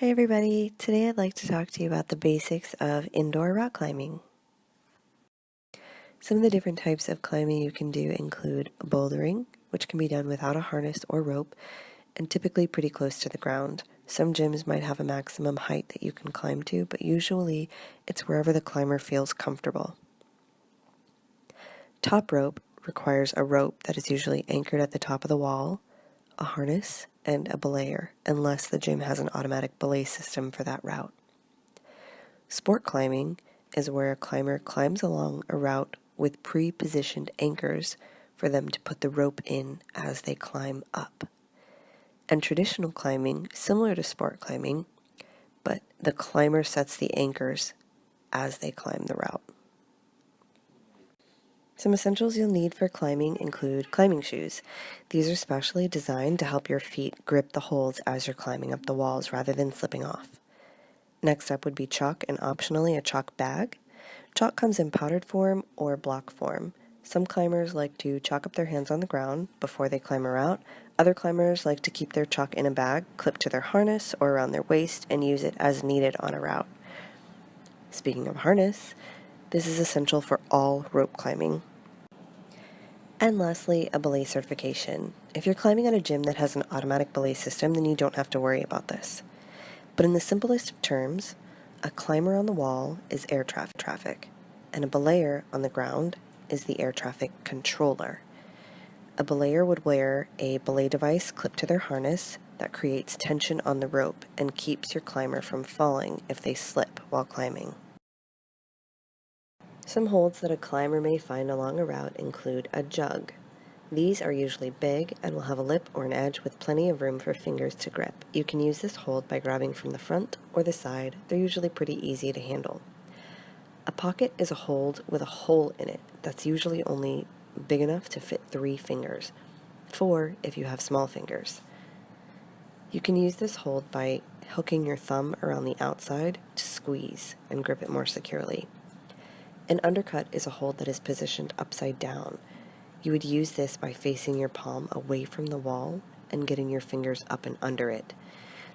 Hi everybody, today I'd like to talk to you about the basics of indoor rock climbing. Some of the different types of climbing you can do include bouldering, which can be done without a harness or rope, and typically pretty close to the ground. Some gyms might have a maximum height that you can climb to, but usually it's wherever the climber feels comfortable. Top rope requires a rope that is usually anchored at the top of the wall, a harness, and a belayer, unless the gym has an automatic belay system for that route. Sport climbing is where a climber climbs along a route with pre-positioned anchors for them to put the rope in as they climb up. And traditional climbing, similar to sport climbing, but the climber sets the anchors as they climb the route. Some essentials you'll need for climbing include climbing shoes. These are specially designed to help your feet grip the holds as you're climbing up the walls rather than slipping off. Next up would be chalk and optionally a chalk bag. Chalk comes in powdered form or block form. Some climbers like to chalk up their hands on the ground before they climb a route. Other climbers like to keep their chalk in a bag, clipped to their harness or around their waist, and use it as needed on a route. Speaking of harness, this is essential for all rope climbing. And lastly, a belay certification. If you're climbing at a gym that has an automatic belay system, then you don't have to worry about this. But in the simplest of terms, a climber on the wall is air traffic, and a belayer on the ground is the air traffic controller. A belayer would wear a belay device clipped to their harness that creates tension on the rope and keeps your climber from falling if they slip while climbing. Some holds that a climber may find along a route include a jug. These are usually big and will have a lip or an edge with plenty of room for fingers to grip. You can use this hold by grabbing from the front or the side. They're usually pretty easy to handle. A pocket is a hold with a hole in it that's usually only big enough to fit 3 fingers, 4 if you have small fingers. You can use this hold by hooking your thumb around the outside to squeeze and grip it more securely. An undercut is a hold that is positioned upside down. You would use this by facing your palm away from the wall and getting your fingers up and under it.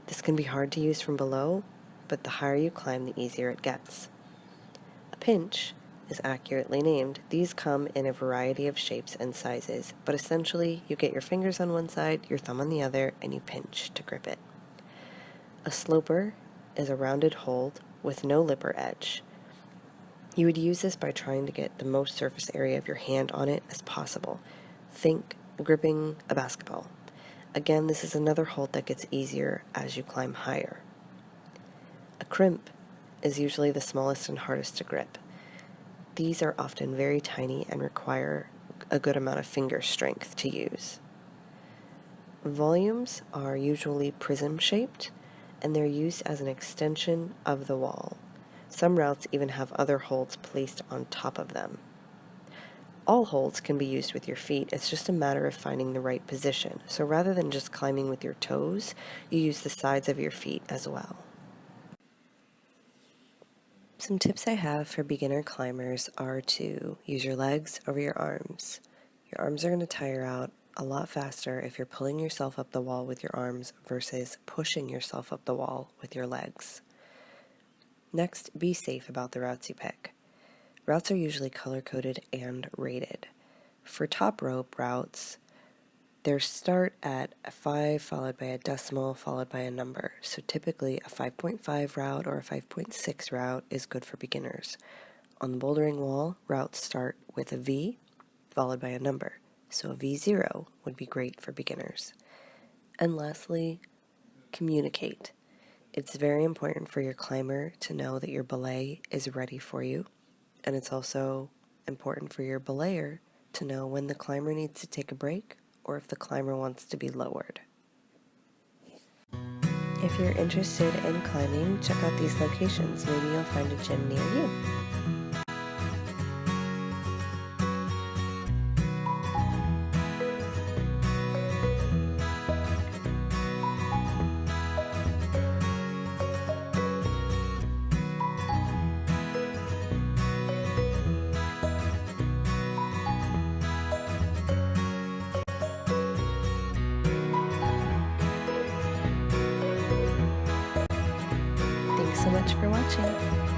This can be hard to use from below, but the higher you climb, the easier it gets. A pinch is accurately named. These come in a variety of shapes and sizes, but essentially you get your fingers on one side, your thumb on the other, and you pinch to grip it. A sloper is a rounded hold with no lip or edge. You would use this by trying to get the most surface area of your hand on it as possible. Think gripping a basketball. Again, this is another hold that gets easier as you climb higher. A crimp is usually the smallest and hardest to grip. These are often very tiny and require a good amount of finger strength to use. Volumes are usually prism-shaped, and they're used as an extension of the wall. Some routes even have other holds placed on top of them. All holds can be used with your feet. It's just a matter of finding the right position. So rather than just climbing with your toes, you use the sides of your feet as well. Some tips I have for beginner climbers are to use your legs over your arms. Your arms are going to tire out a lot faster if you're pulling yourself up the wall with your arms versus pushing yourself up the wall with your legs. Next, be safe about the routes you pick. Routes are usually color-coded and rated. For top rope routes, they start at a 5 followed by a decimal followed by a number. So typically a 5.5 route or a 5.6 route is good for beginners. On the bouldering wall, routes start with a V followed by a number. So a V0 would be great for beginners. And lastly, communicate. It's very important for your climber to know that your belay is ready for you, and it's also important for your belayer to know when the climber needs to take a break or if the climber wants to be lowered. If you're interested in climbing, check out these locations. Maybe you'll find a gym near you. so much for watching.